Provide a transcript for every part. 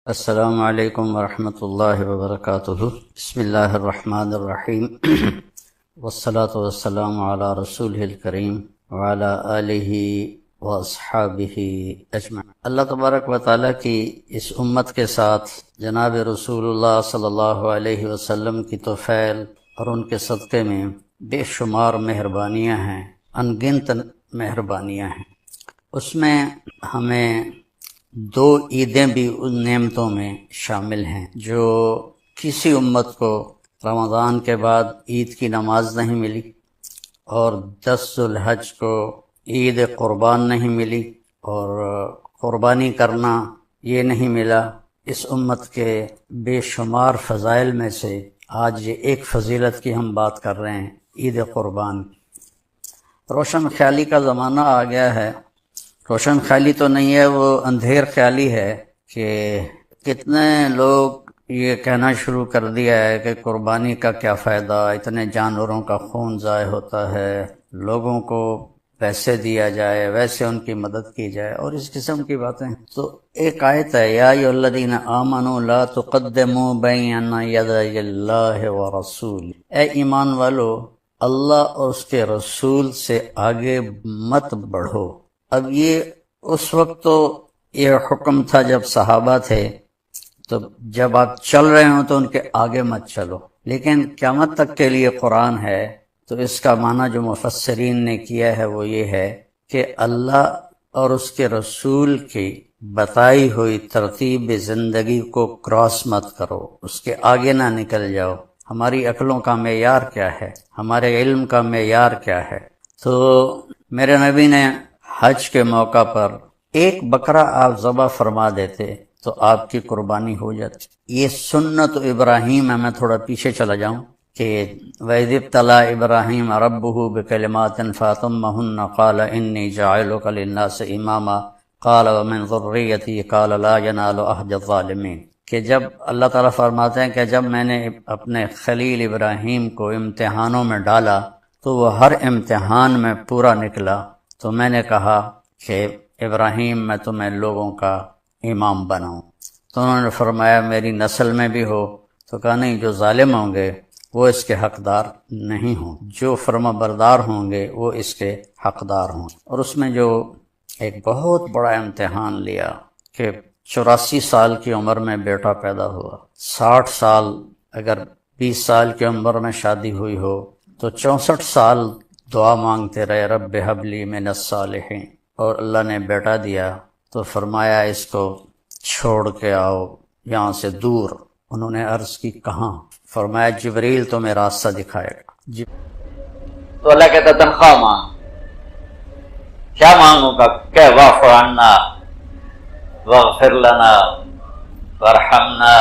السلام علیکم ورحمۃ اللہ وبرکاتہ۔ بسم اللہ الرحمن الرحیم والصلاة والسلام علی رسولہ الکریم وعلی آلہ واصحابہ اجمعین۔ اللہ تبارک و تعالیٰ کی اس امت کے ساتھ جناب رسول اللہ صلی اللہ علیہ وسلم کی توفیل اور ان کے صدقے میں بے شمار مہربانیاں ہیں، ان گنت مہربانیاں ہیں۔ اس میں ہمیں دو عیدیں بھی ان نعمتوں میں شامل ہیں جو کسی امت کو رمضان کے بعد عید کی نماز نہیں ملی، اور 10 ذوالحج کو عید قربان نہیں ملی، اور قربانی کرنا یہ نہیں ملا۔ اس امت کے بے شمار فضائل میں سے آج یہ ایک فضیلت کی ہم بات کر رہے ہیں، عید قربان۔ روشن خیالی کا زمانہ آ گیا ہے۔ روشن خیالی تو نہیں ہے، وہ اندھیر خیالی ہے کہ کتنے لوگ یہ کہنا شروع کر دیا ہے کہ قربانی کا کیا فائدہ، اتنے جانوروں کا خون ضائع ہوتا ہے، لوگوں کو پیسے دیا جائے، ویسے ان کی مدد کی جائے، اور اس قسم کی باتیں۔ تو ایک آیت ہے، یا ایھا الذین آمنوا لا تقدموا بین یدی اللہ ورسولہ، اے ایمان والو اللہ اور اس کے رسول سے آگے مت بڑھو۔ اب یہ اس وقت تو یہ حکم تھا جب صحابہ تھے، تو جب آپ چل رہے ہوں تو ان کے آگے مت چلو، لیکن قیامت تک کے لیے قرآن ہے، تو اس کا معنی جو مفسرین نے کیا ہے وہ یہ ہے کہ اللہ اور اس کے رسول کی بتائی ہوئی ترتیب زندگی کو کراس مت کرو، اس کے آگے نہ نکل جاؤ۔ ہماری عقلوں کا معیار کیا ہے، ہمارے علم کا معیار کیا ہے؟ تو میرے نبی نے حج کے موقع پر ایک بکرا آپ ذبح فرما دیتے تو آپ کی قربانی ہو جاتی۔ یہ سنت ابراہیم ہے۔ میں تھوڑا پیچھے چلا جاؤں کہ وَإِذِ ابْتَلَىٰ إِبْرَاهِيمَ رَبُّهُ بِكَلِمَاتٍ فَأَتَمَّهُنَّ قَالَ إِنِّي جَاعِلُكَ لِلنَّاسِ إِمَامًا قَالَ وَمِنْ ذُرِّيَّتِي قَالَ لَا يَنَالُ عَهْدِ الظَّالِمِينَ، کہ جب اللہ تعالیٰ فرماتے ہیں کہ جب میں نے اپنے خلیل ابراہیم کو امتحانوں میں ڈالا تو وہ ہر امتحان میں پورا نکلا، تو میں نے کہا کہ ابراہیم میں تمہیں لوگوں کا امام بناؤں۔ تو انہوں نے فرمایا میری نسل میں بھی ہو، تو کہا نہیں، جو ظالم ہوں گے وہ اس کے حقدار نہیں ہوں، جو فرما بردار ہوں گے وہ اس کے حقدار ہوں۔ اور اس میں جو ایک بہت بڑا امتحان لیا کہ 84 سال کی عمر میں بیٹا پیدا ہوا، 60 سال اگر 20 سال کی عمر میں شادی ہوئی ہو تو 64 سال دعا مانگتے رہے، رب ھب لی من الصالحین، اور اللہ نے بیٹا دیا تو فرمایا اس کو چھوڑ کے آؤ یہاں سے دور۔ انہوں نے عرض کی کہاں؟ فرمایا جبریل تمہیں راستہ دکھائے گا۔ تو اللہ کہتا تنخواہ مانگ، کیا مانگوں گا؟ کہ واعف عنا واغفر لنا وارحمنا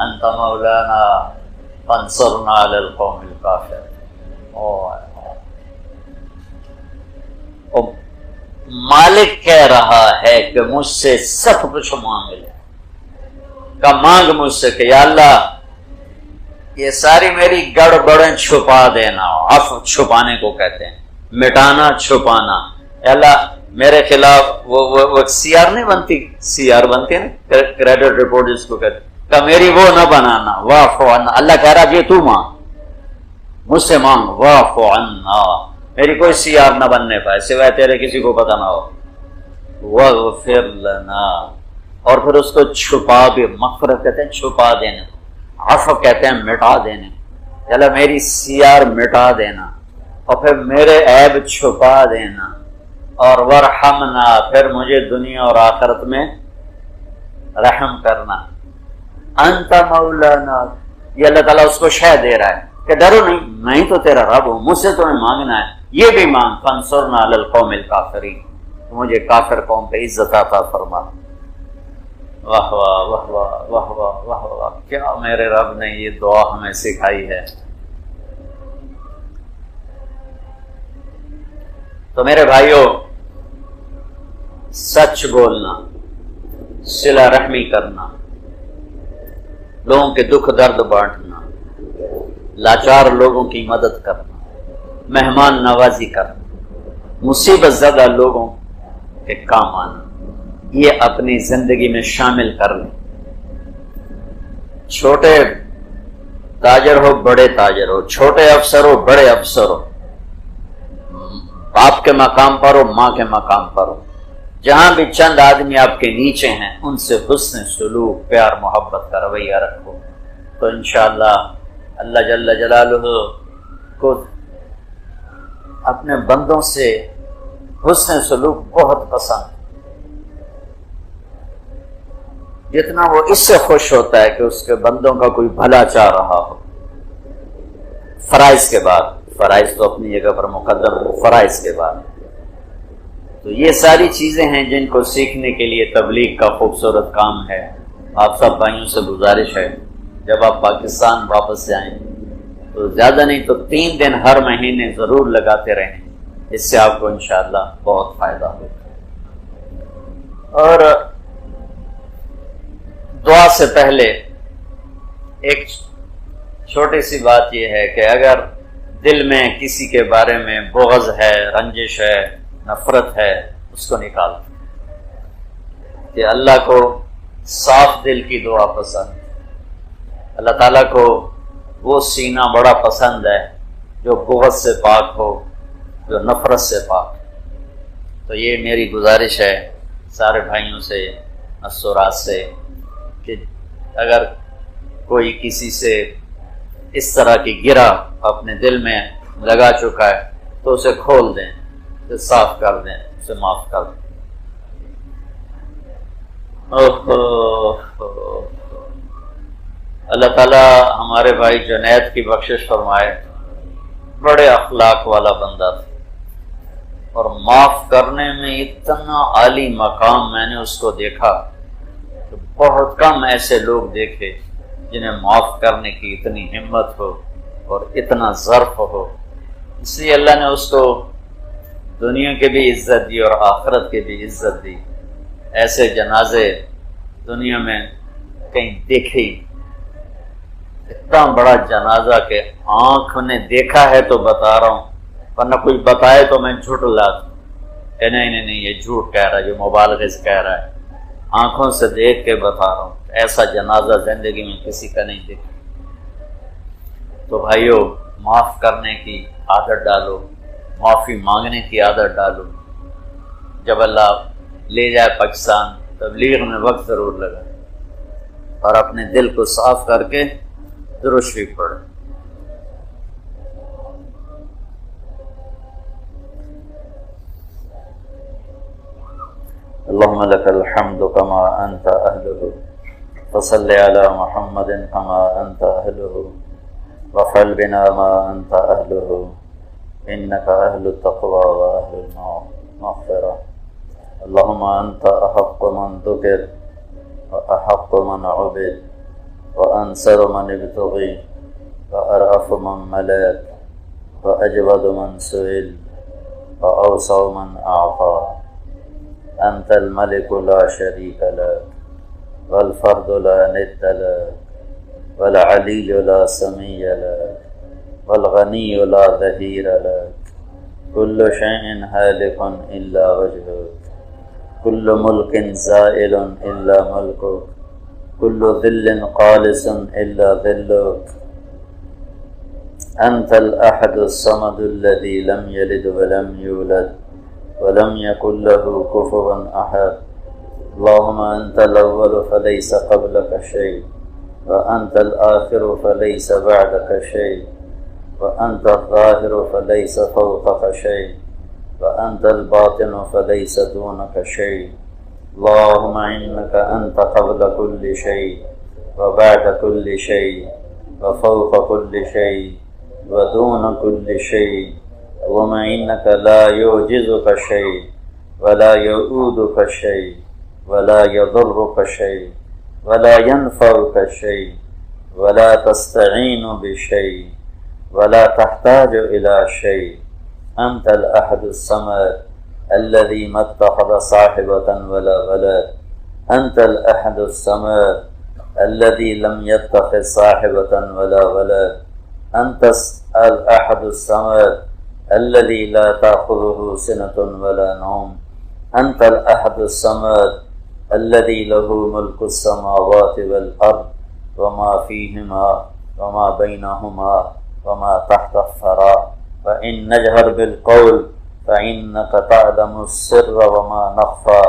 انت مولانا فانصرنا علی القوم الکافرین۔ مالک کہہ رہا ہے کہ مجھ سے سب کچھ مانگ لے، کہ مانگ مجھ سے کہ یا اللہ یہ ساری میری گڑبڑیں چھپا دینا۔ عفو چھپانے کو کہتے ہیں، مٹانا، چھپانا۔ یا اللہ میرے خلاف وہ سی آر نہیں بنتی، سی آر بنتی ہے نا، کریڈٹ رپورٹ جس کو کہتے ہیں، کہ میری وہ نہ بنانا۔ واعف عنا، اللہ کہہ رہا یہ تو مانگ، مجھ سے مانگ، واعف عنا، میری کوئی سی آر نہ بننے پائے سوائے تیرے کسی کو پتہ نہ ہو۔ واغفر لنا، اور پھر اس کو چھپا بھی، مغفرت کہتے ہیں چھپا دینے، عفو کہتے ہیں مٹا دینے۔ چلو میری سی آر مٹا دینا، اور پھر میرے عیب چھپا دینا، اور ورحمنا، پھر مجھے دنیا اور آخرت میں رحم کرنا۔ انت مولانا، یہ اللہ تعالیٰ اس کو شہ دے رہا ہے کہ ڈرو نہیں، میں ہی تو تیرا رب ہوں، مجھ سے تمہیں مانگنا ہے، یہ بھی مانگ، فانصرنا علی القوم الکافرین، تو مجھے کافر قوم پہ عزت عطا فرما۔ واہ واہ واہ واہ واہ واہ واہ واہ، کیا میرے رب نے یہ دعا ہمیں سکھائی ہے۔ تو میرے بھائیوں، سچ بولنا، صلہ رحمی کرنا، لوگوں کے دکھ درد بانٹنا، لاچار لوگوں کی مدد کرنا، مہمان نوازی کرنا، مصیبت زدہ لوگوں کے کام آنا، یہ اپنی زندگی میں شامل کر لیں۔ چھوٹے تاجر ہو بڑے تاجر ہو، چھوٹے افسر ہو بڑے افسر ہو، باپ کے مقام پر ہو ماں کے مقام پر ہو، جہاں بھی چند آدمی آپ کے نیچے ہیں ان سے حسن سلوک، پیار محبت کا رویہ رکھو، تو انشاءاللہ اللہ جل جلالہ کو اپنے بندوں سے حسن سلوک بہت پسند، جتنا وہ اس سے خوش ہوتا ہے کہ اس کے بندوں کا کوئی بھلا چاہ رہا ہو۔ فرائض کے بعد، فرائض تو اپنی جگہ پر مقدم ہو، فرائض کے بعد تو یہ ساری چیزیں ہیں جن کو سیکھنے کے لیے تبلیغ کا خوبصورت کام ہے۔ آپ سب بھائیوں سے گزارش ہے جب آپ پاکستان واپس جائیں تو زیادہ نہیں تو 3 دن ہر مہینے ضرور لگاتے رہیں، اس سے آپ کو انشاءاللہ بہت فائدہ ہوگا۔ اور دعا سے پہلے ایک چھوٹی سی بات یہ ہے کہ اگر دل میں کسی کے بارے میں بغض ہے، رنجش ہے، نفرت ہے، اس کو نکال، کہ اللہ کو صاف دل کی دعا پسند، اللہ تعالیٰ کو وہ سینہ بڑا پسند ہے جو بغض سے پاک ہو، جو نفرت سے پاک۔ تو یہ میری گزارش ہے سارے بھائیوں سے، مسورات سے، کہ اگر کوئی کسی سے اس طرح کی گرہ اپنے دل میں لگا چکا ہے تو اسے کھول دیں، اسے صاف کر دیں، اسے معاف کر دیں۔ اللہ تعالیٰ ہمارے بھائی جنید کی بخشش فرمائے، بڑے اخلاق والا بندہ تھا اور معاف کرنے میں اتنا عالی مقام میں نے اس کو دیکھا کہ بہت کم ایسے لوگ دیکھے جنہیں معاف کرنے کی اتنی ہمت ہو اور اتنا ظرف ہو۔ اس لیے اللہ نے اس کو دنیا کی بھی عزت دی اور آخرت کی بھی عزت دی۔ ایسے جنازے دنیا میں کہیں دیکھے، اتنا بڑا جنازہ کہ آنکھ نے دیکھا ہے تو بتا رہا ہوں، ورنہ کوئی بتائے تو میں جھوٹ لاتا کہ نہیں یہ جھوٹ کہہ رہا ہے، جو مبالغے سے کہہ رہا ہے، آنکھوں سے دیکھ کے بتا رہا ہوں، ایسا جنازہ زندگی میں کسی کا نہیں دیکھا۔ تو بھائیو، معاف کرنے کی عادت ڈالو، معافی مانگنے کی عادت ڈالو۔ جب اللہ لے جائے پاکستان، تبلیغ میں وقت ضرور لگا، اور اپنے دل کو صاف کر کے درود شریف پڑھے۔ اللهم لك الحمد كما أنت أهله، فصل على محمد كما أنت أهله، وفعل بنا ما أنت أهله، إنك أهل التقوى وأهل المغفرة۔ اللهم أنت أحق من ذكر وأحق من عبد وأنصر من ابتغي وأرأف من ملك وأجود من سئل وأوسع من أعطى۔ أنت الملك لا شريك لك، والفرد لا ند لك، والعلي لا سمي لك، والغني لا ظهير لك، كل شيء هالك إلا وجهك، كل ملك زائل إلا ملكك، كل ذل قالس إلا ذلك۔ أنت الأحد الصمد الذي لم يلد ولم يولد ولم يكن له كفوا أحد۔ اللهم أنت الأول فليس قبلك شيء، وأنت الآخر فليس بعدك شيء، وأنت الظاهر فليس فوقك شيء، وأنت الباطن فليس دونك شيء۔ اللهم إنك أنت قبل كل شيء وبعد كل شيء وفوق كل شيء ودون كل شيء، اللهم إنك لا يعجزك شيء ولا يؤودك شيء ولا يضرك شيء ولا ينفعك شيء ولا تستعين بشيء ولا تحتاج إلى شيء۔ أنت الأحد الصمد الذي ما اتخذ صاحبة ولا ولد، أنت الأحد الصمد الذي لم يتخذ صاحبة ولا ولد، أنت الأحد الصمد الذي لا تأخذه سنة ولا نوم، أنت الأحد الصمد الذي له ملك السماوات والأرض، وما فيهما وما بينهما وما تحت الثرى فإن نجهر بالقول فإنك تعلم السر وما نخفى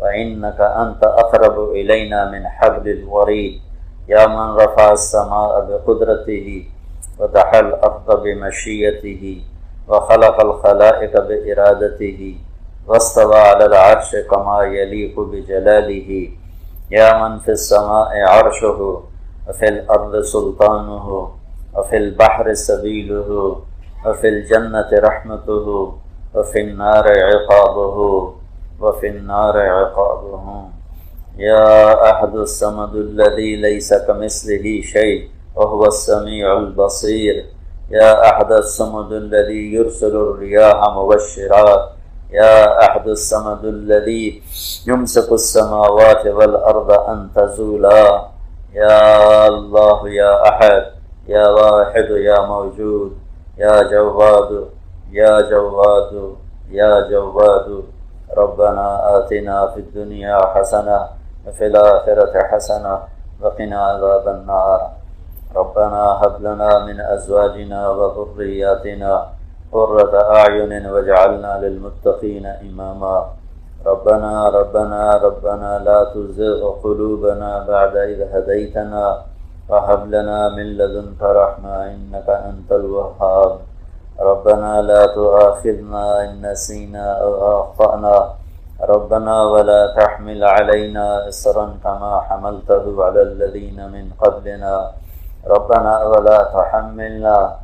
وإنك أنت أقرب إلينا من حبل الوريد يا من رفع السماء بقدرته ودحى الأرض بمشيته وخلق الخلائق بإرادته واستوى على العرش كما يليق بجلاله يا من في السماء عرشه وفي الأرض سلطانه وفي البحر سبيله وفي الجنة رحمته وفي النار عقابه وفي النار عقابه يا أحد الصمد الذي ليس كمثله شيء وهو السميع البصير يا أحد الصمد الذي يرسل الرياح مبشرات يا أحد الصمد الذي يمسك السماوات والأرض أن تزولا يا الله يا أحد يا واحد يا موجود يا جواد يا جواد يا جواد ربنا آتنا في الدنيا حسنة وفي الآخرة حسنة وقنا عذاب النار ربنا هب لنا من أزواجنا وذرياتنا قرة أعين واجعلنا للمتقين إماما ربنا ربنا ربنا لا تزغ قلوبنا بعد إذ هديتنا وهب لنا من لدنك رحمة إنك أنت الوهاب ربنا لا تؤاخذنا إن نسينا أو أخطأنا ربنا ولا تحمل علينا إصرا كما حملته على الذين من قبلنا ربنا ولا تحملنا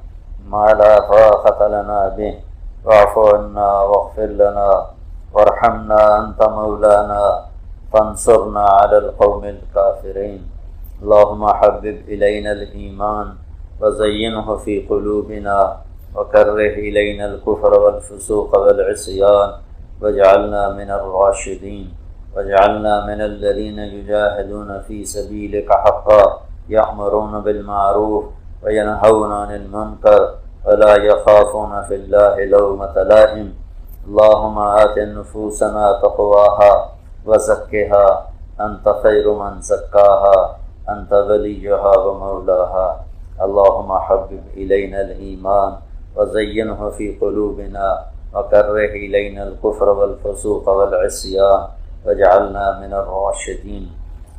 ما لا طاقة لنا به واعف عنا واغفر لنا وارحمنا أنت مولانا فانصرنا على القوم الكافرين اللهم حبب إلينا الإيمان وزينه في قلوبنا وكره إلينا الكفر والفسوق والعصيان واجعلنا من الراشدين واجعلنا من الذين يجاهدون في سبيلك حقا يأمرون بالمعروف وينهون عن المنكر ولا يخافون في الله لومة لائم اللهم آت نفوسنا تقواها وزكها أنت خير من زكاها أنت وليها ومولاها اللهم حبب إلينا الإيمان وزينه في قلوبنا وكره إلينا الكفر والفسوق والعصيان واجعلنا من الراشدين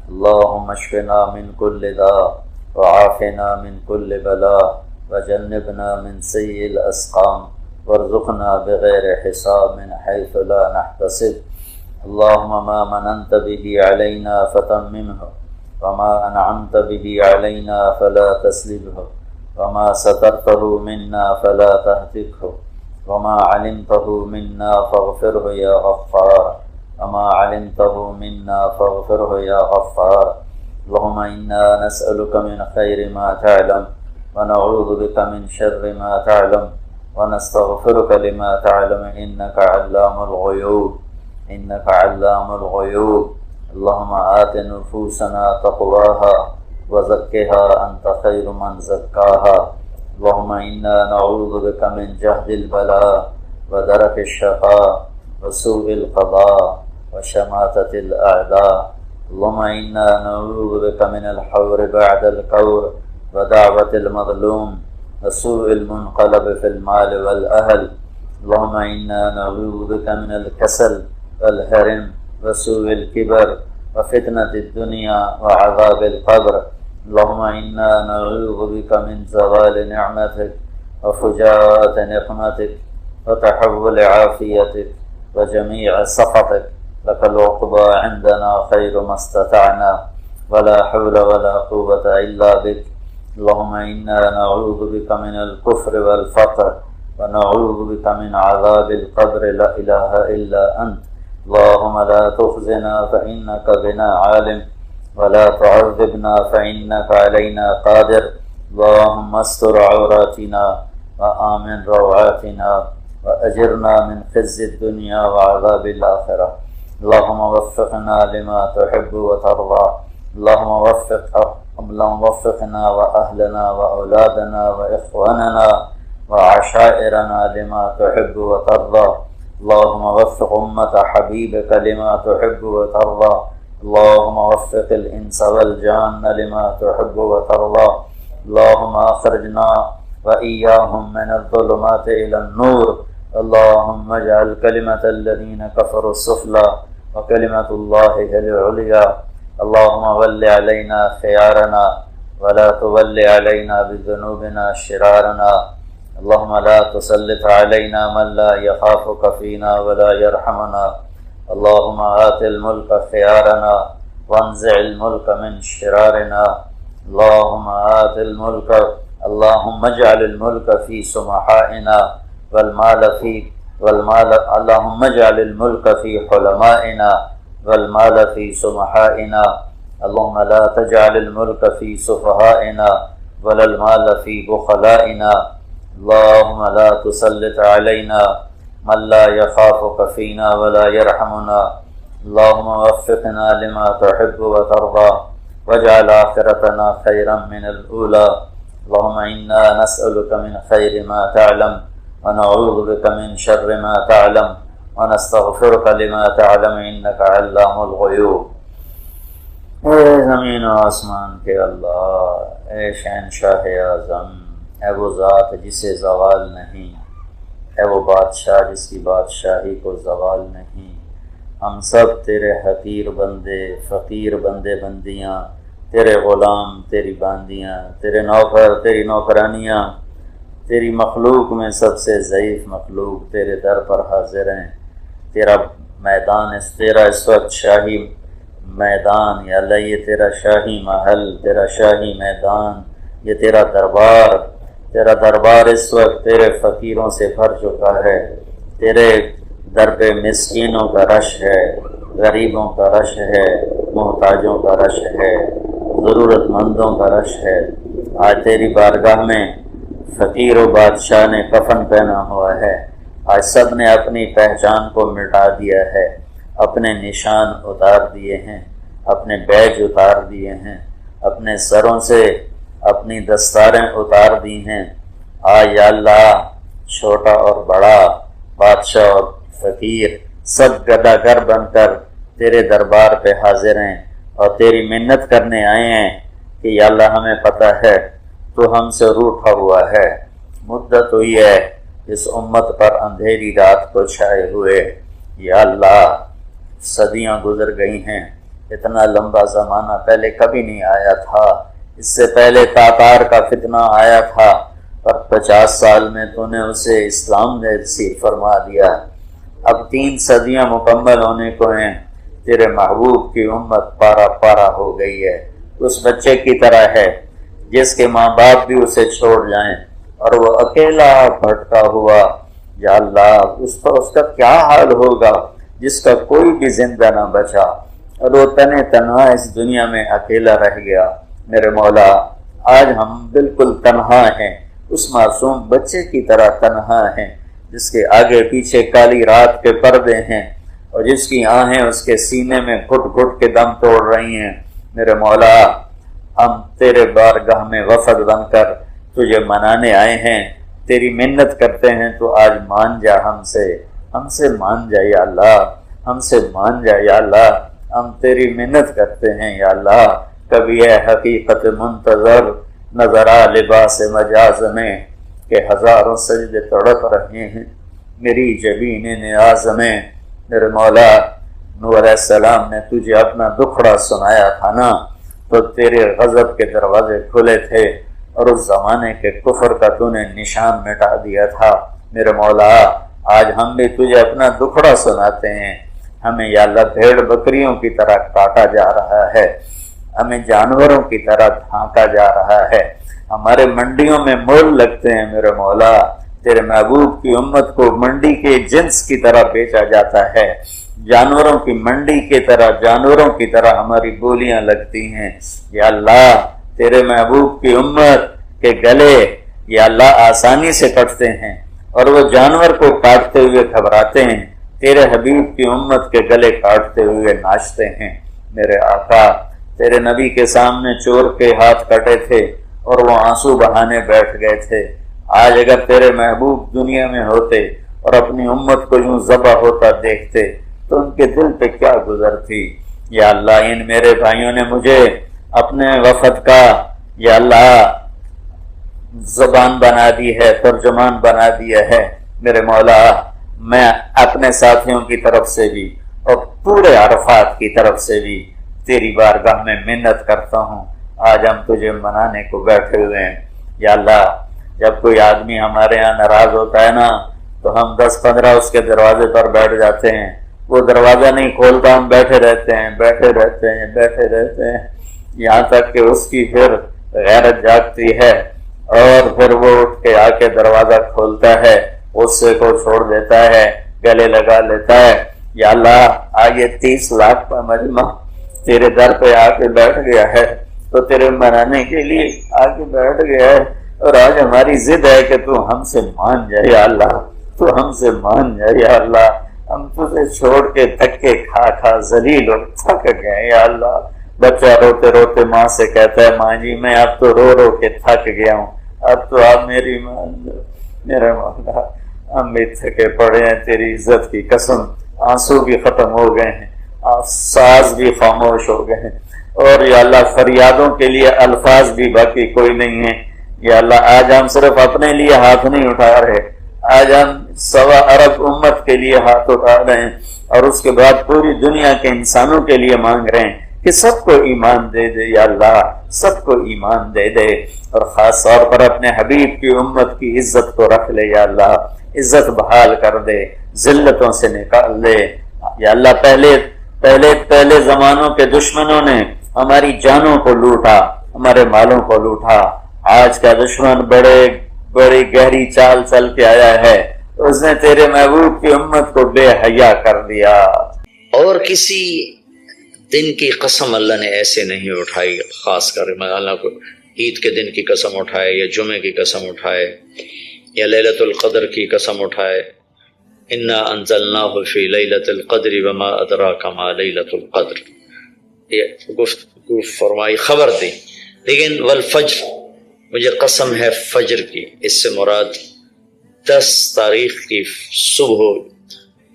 اللهم اشفنا من كل داء وعافنا من كل بلاء وجنبنا من سيء الأسقام وارزقنا بغير حساب من حيث لا نحتسب اللهم ما مننت به علينا فتممه وما أنعمت به علينا فلا تسلبه وما سترته منا فلا تهتكه وما علمته منا فاغفره يا غفار وما علمته منا فاغفره يا غفار اللهم إنا نسألك من خير ما تعلم ونعوذ بك من شر ما تعلم ونستغفرك لما تعلم إنك علام الغيوب إنك علام الغيوب اللهم آت نفوسنا تقواها وزكها أنت خير من زكاها اللهم إنا نعوذ بك من جهد البلاء ودرك الشقاء وسوء القضاء وشماتة الأعداء اللهم إنا نعوذ بك من الحور بعد الكور ودعوة المظلوم وسوء المنقلب في المال والأهل اللهم إنا نعوذ بك من الكسل والهرم وسوء الكبر وفتنة الدنيا وعذاب القبر اللهم إنا نعوذ بك من زوال نعمتك وفجاءة نقمتك وتحول عافيتك وجميع سخطك لك العقبى عندنا خير ما استطعنا ولا حول ولا قوة إلا بك اللهم إنا نعوذ بك من الكفر والفقر ونعوذ بك من عذاب القبر لا إله إلا أنت اللهم لا تخزنا فإنك بنا عالم ولا تعذبنا فإنك علينا قادر اللهم استر عوراتنا وآمن روعاتنا وأجرنا من خزي الدنيا وعذاب الآخرة اللهم وفقنا لما تحب وترضى اللهم وفقنا وأهلنا وأولادنا وإخواننا وعشائرنا لما تحب وترضى اللهم وفق أمة حبيبك لما تحب وترضى اللهم وفق الإنس والجان لما تحب وترضى اللهم أخرجنا وإياهم من الظلمات إلى النور اللهم اجعل كلمة الذين كفروا السفلى وكلمة الله هي العليا اللهم ول علينا خيارنا ولا تول علينا بذنوبنا شرارنا اللهم لا تسلط علينا من لا يخافك فينا ولا يرحمنا اللهم آت الملك خيارنا وانزع الملك من شرارنا اللهم آت الملك اللهم اجعل الملك في سمحائنا اللهم اجعل الملك في حلمائنا والمال في سمحائنا اللهم لا تجعل الملك في سفهائنا ولا المال في بخلائنا اللهم لا تسلط علينا من لا يخافك فينا ولا يرحمنا اللهم وفقنا لما تحب وترضى واجعل آخرتنا خيرا من الأولى اللهم إنا نسألك من خير ما تعلم ونعوذ بك من شر ما تعلم ونستغفرك لما تعلم إنك علام الغیوب۔ اے زمین و آسمان کے اللہ، اے شہنشاہ اعظم، اے وہ ذات جسے زوال نہیں، اے وہ بادشاہ جس کی بادشاہی کو زوال نہیں، ہم سب تیرے حقیر بندے، فقیر بندے بندیاں، تیرے غلام، تیری باندیاں، تیرے نوکر، تیری نوکرانیاں، تیری مخلوق میں سب سے ضعیف مخلوق تیرے در پر حاضر ہیں۔ تیرا میدان تیرا اس وقت شاہی میدان، یا اللہ یہ تیرا شاہی محل، تیرا شاہی میدان، یہ تیرا دربار اس وقت تیرے فقیروں سے بھر چکا ہے۔ تیرے در پہ مسکینوں کا رش ہے، غریبوں کا رش ہے، محتاجوں کا رش ہے، ضرورت مندوں کا رش ہے۔ آج تیری بارگاہ میں فقیر و بادشاہ نے کفن پہنا ہوا ہے، آج سب نے اپنی پہچان کو مٹا دیا ہے، اپنے نشان اتار دیے ہیں، اپنے بیج اتار دیے ہیں، اپنے سروں سے اپنی دستاریں اتار دی ہیں۔ یا اللہ، چھوٹا اور بڑا، بادشاہ اور فقیر، سب گداگر بن کر تیرے دربار پہ حاضر ہیں اور تیری منت کرنے آئے ہیں کہ یا اللہ ہمیں پتہ ہے تو ہم سے روٹھا ہوا ہے، مدت ہوئی ہے اس امت پر اندھیری رات کو چھائے ہوئے۔ یا اللہ، صدیاں گزر گئی ہیں، اتنا لمبا زمانہ پہلے کبھی نہیں آیا تھا۔ اس سے پہلے تاتار کا فتنہ آیا تھا، پر 50 سال میں تو نے اسے اسلام نے نصیب فرما دیا۔ اب 3 صدیاں مکمل ہونے کو ہیں، تیرے محبوب کی امت پارا پارا ہو گئی ہے، اس بچے کی طرح ہے جس کے ماں باپ بھی اسے چھوڑ جائیں اور وہ اکیلا بھٹکا ہوا۔ یا اللہ، اس کا کیا حال ہوگا جس کا کوئی بھی زندہ نہ بچا اور وہ تنہا اس دنیا میں اکیلا رہ گیا۔ میرے مولا، آج ہم بالکل تنہا ہیں، اس معصوم بچے کی طرح تنہا ہیں جس کے آگے پیچھے کالی رات کے پردے ہیں اور جس کی آہیں اس کے سینے میں گھٹ گھٹ کے دم توڑ رہی ہیں۔ میرے مولا، ہم تیرے بارگاہ میں وفد بن کر تجھے منانے آئے ہیں، تیری منت کرتے ہیں تو آج مان جا، ہم سے مان جا یا اللہ، ہم سے مان جا یا اللہ، ہم تیری منت کرتے ہیں یا اللہ۔ کبھی ہے حقیقت منتظر نظر آ لباس مجاز میں کہ ہزاروں سجدے تڑپ رہے ہیں میری جبین نیاز میں۔ میرے مولا، نوح علیہ السلام نے تجھے اپنا دکھڑا سنایا تھا نا، تو تیرے غضب کے دروازے کھلے تھے اور اس زمانے کے کفر کا تو نے نشان مٹا دیا تھا۔ میرے مولا، آج ہم بھی تجھے اپنا دکھڑا سناتے ہیں، ہمیں یا اللہ بھیڑ بکریوں کی طرح کاٹا جا رہا ہے، ہمیں جانوروں کی طرح دھانکا جا رہا ہے، ہمارے منڈیوں میں مول لگتے ہیں۔ میرے مولا، تیرے محبوب کی امت کو منڈی کے جنس کی طرح بیچا جاتا ہے، جانوروں کی منڈی کی طرح، جانوروں کی طرح ہماری بولیاں لگتی ہیں۔ یا اللہ، تیرے محبوب کی امت کے گلے یا اللہ آسانی سے کٹتے ہیں اور وہ جانور کو کاٹتے ہوئے گھبراتے ہیں، تیرے حبیب کی امت کے گلے کاٹتے ہوئے ناچتے ہیں۔ میرے آقا، تیرے نبی کے سامنے چور کے ہاتھ کٹے تھے اور وہ آنسو بہانے بیٹھ گئے تھے۔ آج اگر تیرے محبوب دنیا میں ہوتے اور اپنی امت کو یوں ذبح ہوتا دیکھتے تو ان کے دل پہ کیا گزر تھی۔ یا اللہ ان میرے بھائیوں نے مجھے اپنے وفد کا یا اللہ زبان بنا دی ہے، ترجمان بنا دیا ہے۔ میرے مولا میں اپنے ساتھیوں کی طرف سے بھی اور پورے عرفات کی طرف سے بھی تیری بارگاہ میں منت کرتا ہوں، آج ہم تجھے منانے کو بیٹھے ہوئے ہیں۔ یا اللہ جب کوئی آدمی ہمارے یہاں ناراض ہوتا ہے نا تو ہم 10-15 اس کے دروازے پر بیٹھ جاتے ہیں، وہ دروازہ نہیں کھولتا، ہم بیٹھے رہتے ہیں یہاں تک کہ اس کی پھر غیرت جاگتی ہے اور پھر وہ اٹھ کے آ کے دروازہ کھولتا ہے، غصے کو چھوڑ دیتا ہے، گلے لگا لیتا ہے۔ یا اللہ آگے 30 لاکھ کا مجمع تیرے در پہ آ کے بیٹھ گیا ہے تو تیرے منانے کے لیے آ کے بیٹھ گیا ہے، اور آج ہماری ضد ہے کہ تو ہم سے مان جائے یا اللہ، تو ہم سے مان جائے یا اللہ۔ ہم تجھے چھوڑ کے دھکے کھا ذلیل اور تھک گئے یا اللہ۔ بچہ روتے روتے ماں سے کہتا ہے ماں جی میں اب تو رو کے تھک گیا ہوں، اب تو آپ میری مان لو۔ میرے مولا ہم بھی تھکے پڑے ہیں، تیری عزت کی قسم آنسو بھی ختم ہو گئے ہیں، ساز بھی خاموش ہو گئے ہیں، اور یا اللہ فریادوں کے لیے الفاظ بھی باقی کوئی نہیں ہے۔ یا اللہ آج ہم صرف اپنے لیے ہاتھ نہیں اٹھا رہے، آج ہم 1.25 ارب امت کے لیے ہاتھ اٹھا رہے ہیں، اور اس کے بعد پوری دنیا کے انسانوں کے لیے مانگ رہے ہیں کہ سب کو ایمان دے دے یا اللہ، سب کو ایمان دے دے، اور خاص طور پر اپنے حبیب کی امت کی عزت کو رکھ لے یا اللہ، عزت بحال کر دے، ذلتوں سے نکال دے یا اللہ۔ پہلے زمانوں کے دشمنوں نے ہماری جانوں کو لوٹا، ہمارے مالوں کو لوٹا، آج کا دشمن بڑی گہری چال چل کے آیا ہے، اس نے تیرے محبوب کی امت کو بے حیا کر دیا۔ اور کسی دن کی قسم اللہ نے ایسے نہیں اٹھائی، خاص کر اللہ کو عید کے دن کی قسم اٹھائے یا جمعے کی قسم اٹھائے یا لیلۃ القدر کی قسم اٹھائے، انا انزلناہ فی لیلۃ القدر وما ادراک ما لیلۃ القدر، یہ گفتگو فرمائی، خبر دی۔ لیکن والفجر، مجھے قسم ہے فجر کی، اس سے مراد 10 تاریخ کی صبح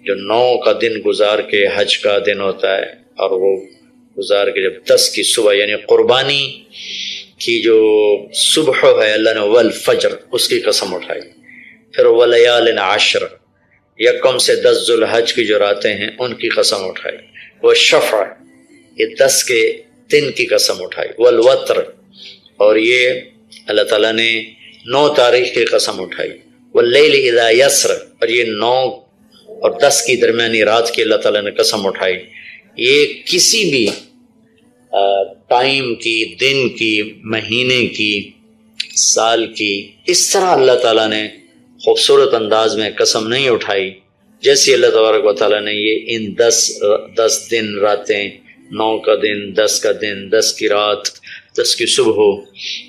جو 9 کا دن گزار کے حج کا دن ہوتا ہے، اور وہ گزار کے جب 10 کی صبح یعنی قربانی کی جو صبح ہے، اللہ نے والفجر اس کی قسم اٹھائی۔ پھر ولیال عشر، یکم سے 10 ذوالحج کی جو راتیں ہیں ان کی قسم اٹھائی۔ والشفع، یہ 10 کے دن کی قسم اٹھائی۔ والوتر، اور یہ اللہ تعالیٰ نے 9 تاریخ کی قسم اٹھائی۔ واللیل اذا یسر، اور یہ 9 اور 10 کی درمیانی رات کی اللہ تعالیٰ نے قسم اٹھائی۔ یہ کسی بھی ٹائم کی، دن کی، مہینے کی، سال کی، اس طرح اللہ تعالیٰ نے خوبصورت انداز میں قسم نہیں اٹھائی جیسے اللہ تبارک و تعالیٰ نے یہ ان 10 دن راتیں، 9 کا دن، 10 کا دن، 10 کی رات، 10 کی صبح ہو۔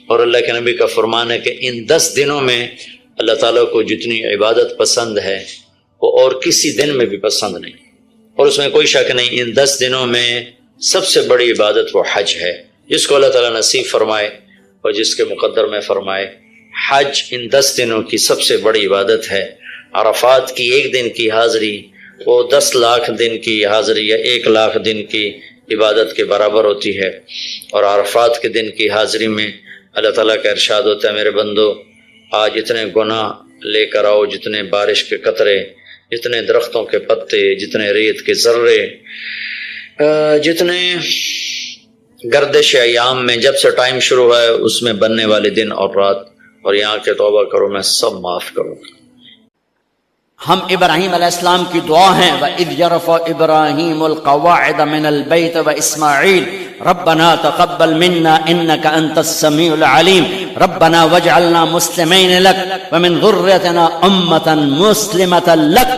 اور اللہ کے نبی کا فرمان ہے کہ ان 10 دنوں میں اللہ تعالیٰ کو جتنی عبادت پسند ہے وہ اور کسی دن میں بھی پسند نہیں، اور اس میں کوئی شک نہیں ان 10 دنوں میں سب سے بڑی عبادت وہ حج ہے، جس کو اللہ تعالیٰ نصیب فرمائے اور جس کے مقدر میں فرمائے۔ حج ان 10 دنوں کی سب سے بڑی عبادت ہے۔ عرفات کی ایک دن کی حاضری وہ 10 لاکھ دن کی حاضری یا 1 لاکھ دن کی عبادت کے برابر ہوتی ہے، اور عرفات کے دن کی حاضری میں اللہ تعالیٰ کا ارشاد ہوتا ہے میرے بندو آج اتنے گناہ لے کر آؤ، جتنے بارش کے قطرے، جتنے درختوں کے پتے، جتنے ریت کے ذرے، جتنے گردش ایام میں جب سے ٹائم شروع ہے اس میں بننے والے دن اور رات، اور یہاں کے توبہ کرو میں سب معاف کروں گا۔ ہم ابراہیم علیہ السلام کی دعا ہیں وَإِذْ يَرْفَعُ إِبْرَاهِيمُ الْقَوَاعِدَ مِنَ الْبَيْتِ وَإِسْمَاعِيلُ رَبَّنَا تَقَبَّلْ مِنَّا إِنَّكَ أَنْتَ السَّمِيعُ الْعَلِيمُ رَبَّنَا وَاجْعَلْنَا مُسْلِمَيْنِ لَكَ وَمِنْ ذُرِّيَّتِنَا أُمَّةً مُسْلِمَةً لَكَ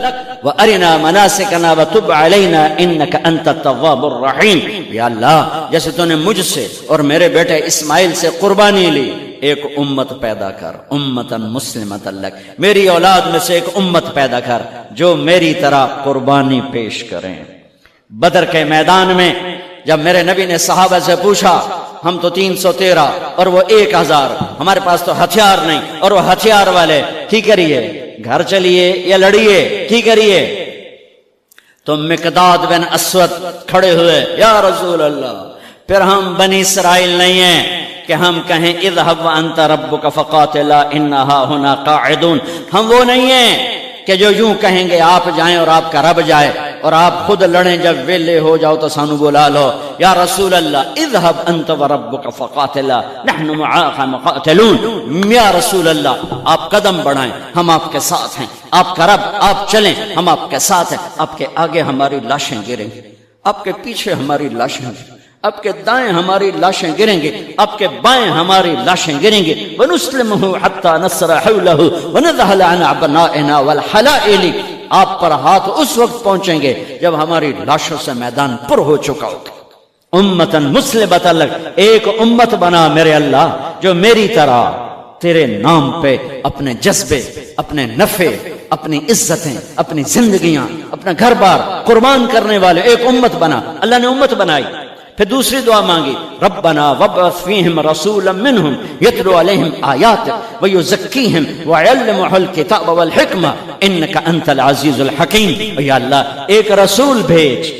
وَأَرِنَا مَنَاسِكَنَا وَتُبْ عَلَيْنَا إِنَّكَ أَنْتَ التَّوَّابُ الرَّحِيمُ۔ یا اللہ جیسے تو نے مجھ سے اور میرے بیٹے اسماعیل سے قربانی لی، ایک امت پیدا کر، امتاً مسلمۃ لک، میری اولاد میں سے ایک امت پیدا کر جو میری طرح قربانی پیش کریں۔ بدر کے میدان میں جب میرے نبی نے صحابہ سے پوچھا ہم تو 313 اور وہ 1000، ہمارے پاس تو ہتھیار نہیں اور وہ ہتھیار والے، کی کریے؟ گھر چلیے یا لڑیے، کی کریے؟ تو مقداد بن اسود کھڑے ہوئے، یا رسول اللہ، پھر ہم بنی اسرائیل نہیں ہیں کہ ہم کہیں اذهب وانت ربک فقاتلا انا هنا قاعدون. ہم وہ نہیں ہیں کہ جو یوں کہیں گے آپ جائیں اور آپ کا رب جائے اور آپ خود لڑیں، جب ویلے ہو جاؤ تو سانو بلا لو. یا رسول اللہ اذهب انت وربک فقاتلا نحن معاک مقاتلون. یا رسول اللہ آپ قدم بڑھائیں، ہم آپ کے ساتھ ہیں. آپ کا رب، آپ چلیں، ہم آپ کے ساتھ ہیں. آپ کے آگے ہماری لاشیں گریں گی، آپ کے پیچھے ہماری لاشیں گریں گی، آپ کے دائیں ہماری لاشیں گریں گے، آپ کے بائیں ہماری لاشیں گریں گے. وَنُسْلِمُهُ حَتَّى نَصْرَ حَوْلَهُ وَنَذْهَلَ عَنْ أَبْنَائِنَا وَالْحَلَائِلِ. آپ پر ہاتھ اس وقت پہنچیں گے جب ہماری لاشوں سے میدان پر ہو چکا ہوگا. امتاً مسلمۃ لک، ایک امت بنا میرے اللہ جو میری طرح تیرے نام پہ اپنے جذبے، اپنے نفع، اپنی عزتیں، اپنی زندگیاں، اپنا گھر بار قربان کرنے والے ایک امت بنا. اللہ نے امت بنائی. پھر دوسری دعا مانگی، ربنا وابعث فیہم رسولا منہم یتلو علیہم آیاتک ویزکیہم ویعلمہم الکتاب والحکمہ انک انت العزیز الحکیم. یا اللہ ایک رسول بھیج